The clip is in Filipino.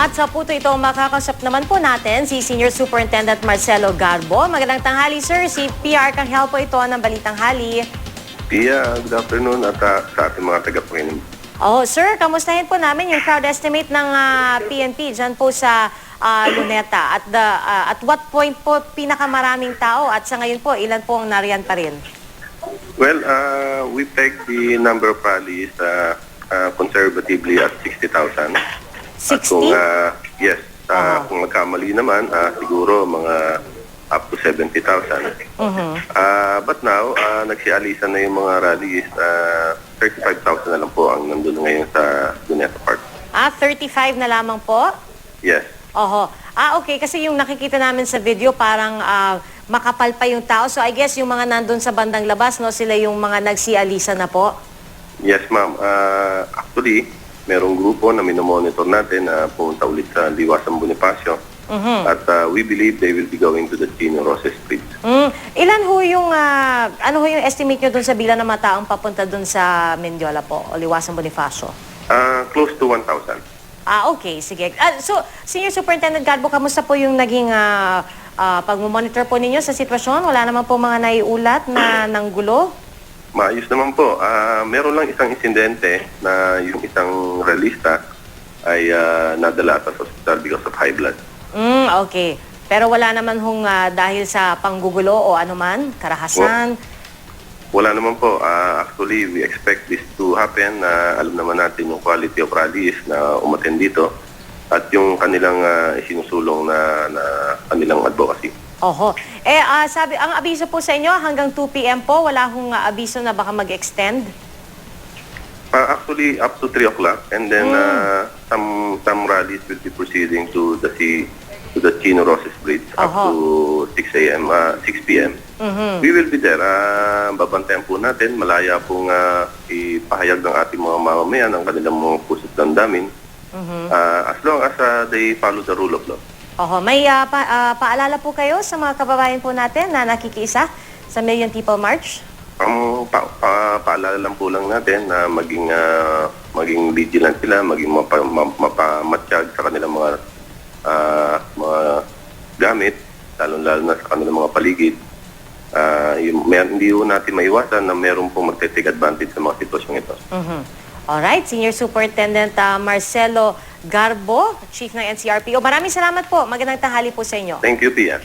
At sa puto ito, makakausap naman po natin si Senior Superintendent Marcelo Garbo. Magandang tanghali, sir. Si PR Kanghel po ito ng Balitang Hali. Pia, good afternoon at sa ating mga tagapakinig. Oh, sir, kamustahin po namin yung crowd estimate ng PNP dyan po sa Luneta. At what point po pinakamaraming tao at sa ngayon po, ilan po ang nariyan pa rin? Well, we pegged the number of rallies conservatively at 60,000. 60? At kung, yes, kung magkamali naman, siguro mga up to 70,000. But now, nagsialisan na yung mga rallies. 35,000 na lang po ang nandun ngayon sa Luneta Park. 35 na lamang po? Yes. Oho. Okay. Kasi yung nakikita namin sa video, parang makapal pa yung tao. So, I guess yung mga nandun sa bandang labas, no, sila yung mga nagsialisa na po? Yes, ma'am. Actually, merong grupo na minomonitor natin na pumunta ulit sa Liwasang Bonifacio. At we believe they will be going to the Chino Roses Street. Ilan ho yung, ano ho yung estimate nyo dun sa bilang ng mga taong papunta dun sa Mendiola po, o Liwasang Bonifacio? Close to 1,000. Okay, sige. So, Senior Superintendent Garbo, kamusta po yung naging pag-monitor po ninyo sa sitwasyon? Wala naman po mga naiulat na ng gulo? Maayos naman po. Meron lang isang insidente na yung isang realista ay nadala sa hospital because of high blood. Okay. Pero wala naman hong dahil sa panggugulo o anuman, karahasan? Wala naman po. Actually, we expect this to happen. Alam naman natin yung quality of rallies na umattend dito at yung kanilang isinusulong na kanilang advocacy. Oho. Sabi, ang abiso po sa inyo hanggang 2 p.m. po, wala hong abiso na baka mag-extend? Actually, up to 3 o'clock, and then some rallies will be proceeding to the Chino Roses Bridge up to 6 p.m. We will be there. Babantayan po natin. Malaya pong ipahayag ng ating mga mamamayan ang kanilang mga puso't damdamin as long as they follow the rule of law. Oho. May paalala po kayo sa mga kababayan po natin na nakikiisa sa Million People March? Paalala lang po lang natin na maging vigilant sila, maging mapamatsyag sa kanilang mga gamit, lalo na sa kanilang mga paligid. Hindi po natin maiwasan na meron pong magte-take advantage sa mga sitwasyong ito. Alright, Senior Superintendent Marcelo Garbo, Chief ng NCRPO. Maraming salamat po. Magandang tanghali po sa inyo. Thank you, Pia.